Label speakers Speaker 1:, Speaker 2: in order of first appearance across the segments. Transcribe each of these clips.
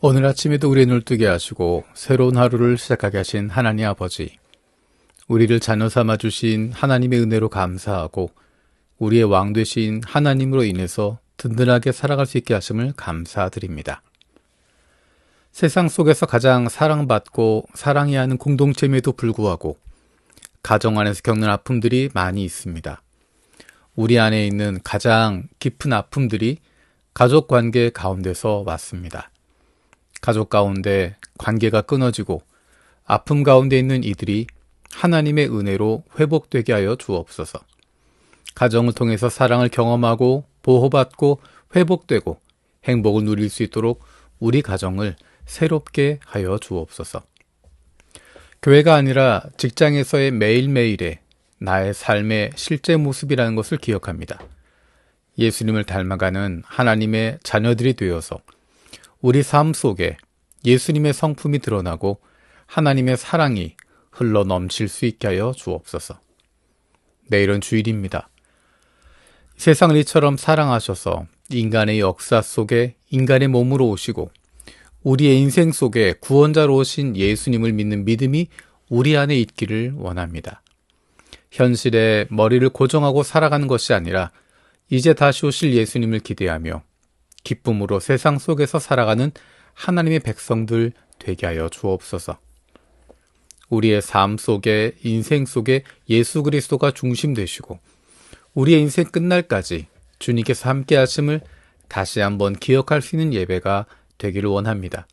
Speaker 1: 오늘 아침에도 우리의 눈을 뜨게 하시고 새로운 하루를 시작하게 하신 하나님 아버지, 우리를 자녀 삼아 주신 하나님의 은혜로 감사하고 우리의 왕 되신 하나님으로 인해서 든든하게 살아갈 수 있게 하심을 감사드립니다. 세상 속에서 가장 사랑받고 사랑해야 하는 공동체임에도 불구하고 가정 안에서 겪는 아픔들이 많이 있습니다. 우리 안에 있는 가장 깊은 아픔들이 가족 관계 가운데서 왔습니다. 가족 가운데 관계가 끊어지고 아픔 가운데 있는 이들이 하나님의 은혜로 회복되게 하여 주옵소서. 가정을 통해서 사랑을 경험하고 보호받고 회복되고 행복을 누릴 수 있도록 우리 가정을 새롭게 하여 주옵소서. 교회가 아니라 직장에서의 매일매일의 나의 삶의 실제 모습이라는 것을 기억합니다. 예수님을 닮아가는 하나님의 자녀들이 되어서 우리 삶 속에 예수님의 성품이 드러나고 하나님의 사랑이 흘러 넘칠 수 있게 하여 주옵소서. 내일은 주일입니다. 세상을 이처럼 사랑하셔서 인간의 역사 속에 인간의 몸으로 오시고 우리의 인생 속에 구원자로 오신 예수님을 믿는 믿음이 우리 안에 있기를 원합니다. 현실에 머리를 고정하고 살아가는 것이 아니라 이제 다시 오실 예수님을 기대하며 기쁨으로 세상 속에서 살아가는 하나님의 백성들 되게 하여 주옵소서. 우리의 삶 속에 인생 속에 예수 그리스도가 중심 되시고 우리의 인생 끝날까지 주님께서 함께 하심을 다시 한번 기억할 수 있는 예배가 되기를 원합니다.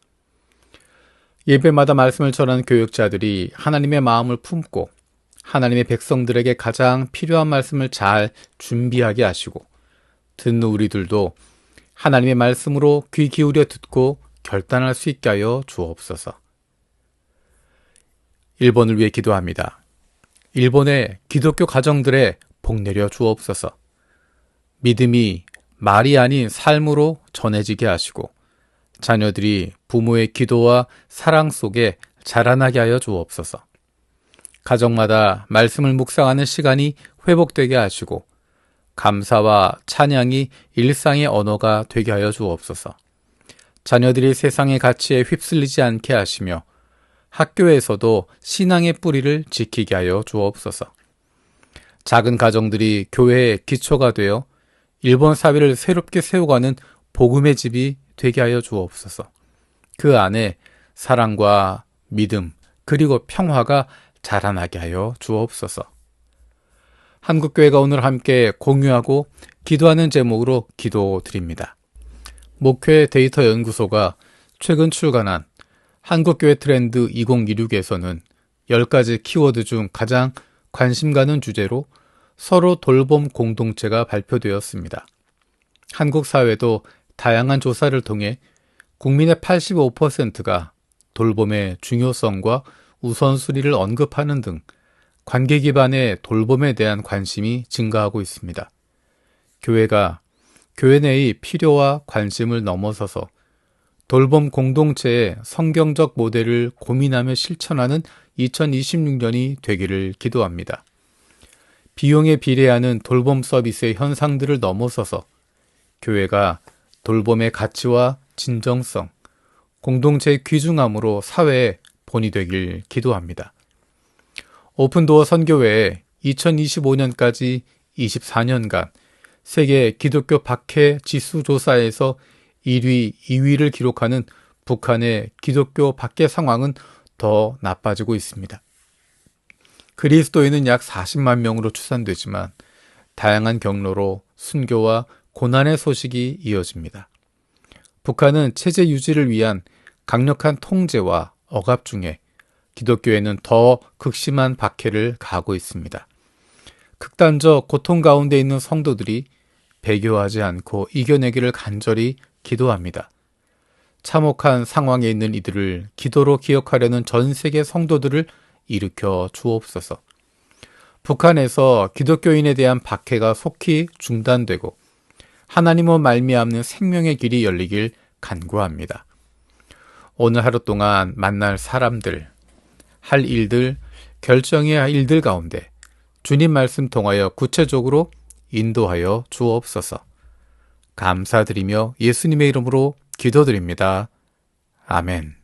Speaker 1: 예배마다 말씀을 전하는 교육자들이 하나님의 마음을 품고 하나님의 백성들에게 가장 필요한 말씀을 잘 준비하게 하시고 듣는 우리들도 하나님의 말씀으로 귀 기울여 듣고 결단할 수 있게 하여 주옵소서. 일본을 위해 기도합니다. 일본의 기독교 가정들에 복 내려 주옵소서. 믿음이 말이 아닌 삶으로 전해지게 하시고 자녀들이 부모의 기도와 사랑 속에 자라나게 하여 주옵소서. 가정마다 말씀을 묵상하는 시간이 회복되게 하시고 감사와 찬양이 일상의 언어가 되게 하여 주옵소서. 자녀들이 세상의 가치에 휩쓸리지 않게 하시며 학교에서도 신앙의 뿌리를 지키게 하여 주옵소서. 작은 가정들이 교회의 기초가 되어 일본 사회를 새롭게 세워가는 복음의 집이 되게 하여 주옵소서. 그 안에 사랑과 믿음 그리고 평화가 자라나게 하여 주옵소서. 한국교회가 오늘 함께 공유하고 기도하는 제목으로 기도드립니다. 목회 데이터 연구소가 최근 출간한 한국교회 트렌드 2026에서는 10가지 키워드 중 가장 관심 가는 주제로 서로 돌봄 공동체가 발표되었습니다. 한국 사회도 다양한 조사를 통해 국민의 85%가 돌봄의 중요성과 우선순위를 언급하는 등 관계 기반의 돌봄에 대한 관심이 증가하고 있습니다. 교회가 교회 내의 필요와 관심을 넘어서서 돌봄 공동체의 성경적 모델을 고민하며 실천하는 2026년이 되기를 기도합니다. 비용에 비례하는 돌봄 서비스의 현상들을 넘어서서 교회가 돌봄의 가치와 진정성, 공동체의 귀중함으로 사회에 본이 되길 기도합니다. 오픈도어 선교회에 2025년까지 24년간 세계 기독교 박해 지수 조사에서 1위, 2위를 기록하는 북한의 기독교 박해 상황은 더 나빠지고 있습니다. 그리스도인은 약 40만 명으로 추산되지만 다양한 경로로 순교와 고난의 소식이 이어집니다. 북한은 체제 유지를 위한 강력한 통제와 억압 중에 기독교에는 더 극심한 박해를 가하고 있습니다. 극단적 고통 가운데 있는 성도들이 배교하지 않고 이겨내기를 간절히 기도합니다. 참혹한 상황에 있는 이들을 기도로 기억하려는 전 세계 성도들을 일으켜 주옵소서. 북한에서 기독교인에 대한 박해가 속히 중단되고 하나님으로 말미암는 생명의 길이 열리길 간구합니다. 오늘 하루 동안 만날 사람들, 할 일들, 결정해야 할 일들 가운데 주님 말씀 통하여 구체적으로 인도하여 주옵소서. 감사드리며 예수님의 이름으로 기도드립니다. 아멘.